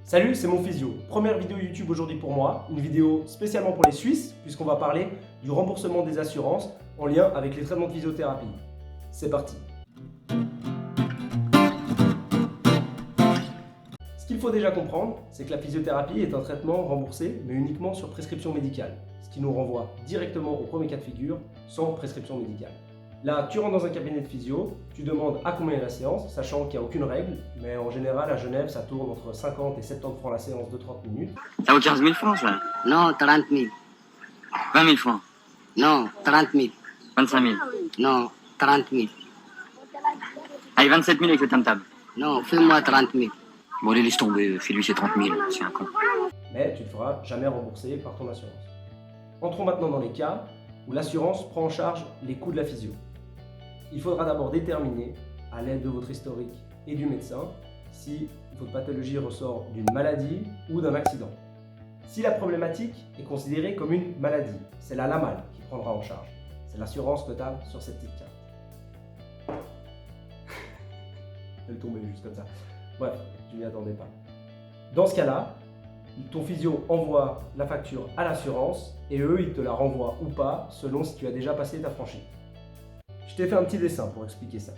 Salut, c'est mon physio. Première vidéo YouTube aujourd'hui pour moi, une vidéo spécialement pour les Suisses, puisqu'on va parler du remboursement des assurances en lien avec les traitements de physiothérapie. C'est parti. Ce qu'il faut déjà comprendre, c'est que la physiothérapie est un traitement remboursé, mais uniquement sur prescription médicale, ce qui nous renvoie directement au premier cas de figure, sans prescription médicale. Là, tu rentres dans un cabinet de physio, tu demandes à combien est la séance, sachant qu'il n'y a aucune règle, mais en général à Genève ça tourne entre 50 et 70 francs la séance de 30 minutes. Ça vaut 15 000 francs ça? Non, 30 000. 20 000 francs? Non, 30 000. 25 000? Non, 30 000. Allez, 27 000 avec le tam-tam. Non, fais-moi 30 000. Bon, allez, laisse tomber, fais-lui ses 30 000, c'est un con. Mais tu ne te feras jamais rembourser par ton assurance. Entrons maintenant dans les cas où l'assurance prend en charge les coûts de la physio. Il faudra d'abord déterminer, à l'aide de votre historique et du médecin, si votre pathologie ressort d'une maladie ou d'un accident. Si la problématique est considérée comme une maladie, c'est la LAMAL qui prendra en charge. C'est l'assurance que tu as sur cette petite carte. Elle tombait juste comme ça. Bref, tu n'y attendais pas. Dans ce cas-là, ton physio envoie la facture à l'assurance et eux, ils te la renvoient ou pas selon si tu as déjà passé ta franchise. Je t'ai fait un petit dessin pour expliquer ça.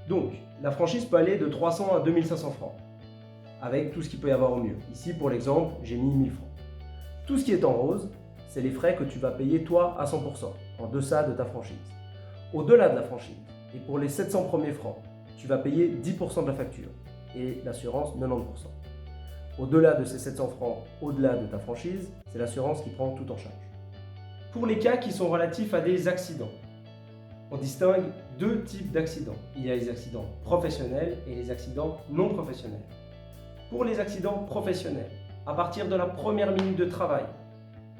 Donc, la franchise peut aller de 300 à 2500 francs, avec tout ce qu'il peut y avoir au mieux. Ici, pour l'exemple, j'ai mis 1000 francs. Tout ce qui est en rose, c'est les frais que tu vas payer toi à 100%, en deçà de ta franchise. Au-delà de la franchise, et pour les 700 premiers francs, tu vas payer 10% de la facture, et l'assurance 90%. Au-delà de ces 700 francs, au-delà de ta franchise, c'est l'assurance qui prend tout en charge. Pour les cas qui sont relatifs à des accidents, on distingue deux types d'accidents. Il y a les accidents professionnels et les accidents non professionnels. Pour les accidents professionnels, à partir de la première minute de travail,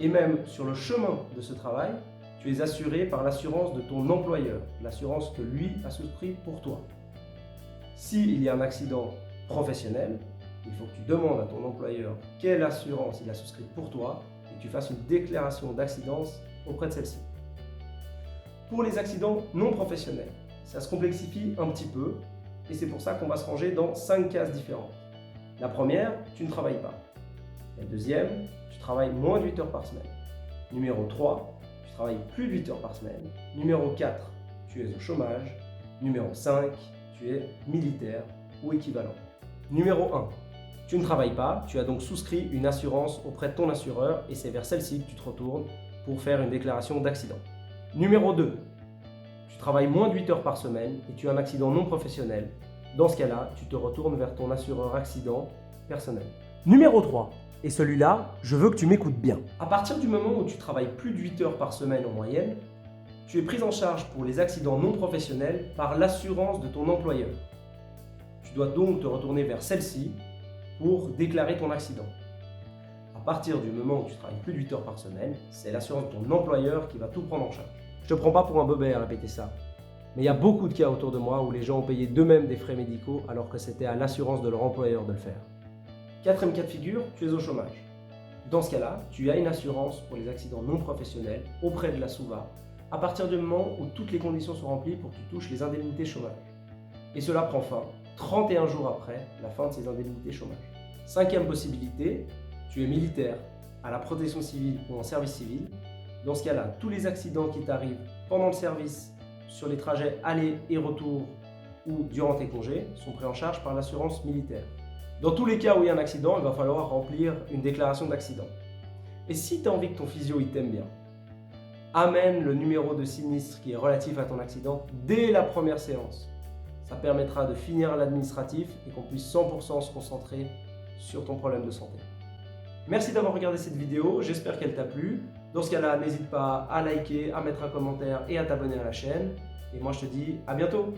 et même sur le chemin de ce travail, tu es assuré par l'assurance de ton employeur, l'assurance que lui a souscrit pour toi. S'il y a un accident professionnel, il faut que tu demandes à ton employeur quelle assurance il a souscrite pour toi et que tu fasses une déclaration d'accidence auprès de celle-ci. Pour les accidents non professionnels, ça se complexifie un petit peu et c'est pour ça qu'on va se ranger dans 5 cases différentes. La première, tu ne travailles pas. La deuxième, tu travailles moins de 8 heures par semaine. Numéro 3, tu travailles plus de 8 heures par semaine. Numéro 4, tu es au chômage. Numéro 5, tu es militaire ou équivalent. Numéro 1, tu ne travailles pas, tu as donc souscrit une assurance auprès de ton assureur et c'est vers celle-ci que tu te retournes pour faire une déclaration d'accident. Numéro 2, tu travailles moins de 8 heures par semaine et tu as un accident non professionnel. Dans ce cas-là, tu te retournes vers ton assureur accident personnel. Numéro 3, et celui-là, je veux que tu m'écoutes bien. À partir du moment où tu travailles plus de 8 heures par semaine en moyenne, tu es pris en charge pour les accidents non professionnels par l'assurance de ton employeur. Tu dois donc te retourner vers celle-ci pour déclarer ton accident. À partir du moment où tu travailles plus de 8 heures par semaine, c'est l'assurance de ton employeur qui va tout prendre en charge. Je te prends pas pour un bobet à répéter ça, mais il y a beaucoup de cas autour de moi où les gens ont payé d'eux-mêmes des frais médicaux alors que c'était à l'assurance de leur employeur de le faire. Quatrième cas de figure, tu es au chômage. Dans ce cas-là, tu as une assurance pour les accidents non professionnels auprès de la SUVA à partir du moment où toutes les conditions sont remplies pour que tu touches les indemnités chômage. Et cela prend fin 31 jours après la fin de ces indemnités chômage. Cinquième possibilité, tu es militaire, à la protection civile ou en service civil. Dans ce cas-là, tous les accidents qui t'arrivent pendant le service, sur les trajets aller et retour ou durant tes congés, sont pris en charge par l'assurance militaire. Dans tous les cas où il y a un accident, il va falloir remplir une déclaration d'accident. Et si tu as envie que ton physio il t'aime bien, amène le numéro de sinistre qui est relatif à ton accident dès la première séance. Ça permettra de finir l'administratif et qu'on puisse 100% se concentrer sur ton problème de santé. Merci d'avoir regardé cette vidéo, j'espère qu'elle t'a plu. Dans ce cas-là, n'hésite pas à liker, à mettre un commentaire et à t'abonner à la chaîne. Et moi je te dis à bientôt.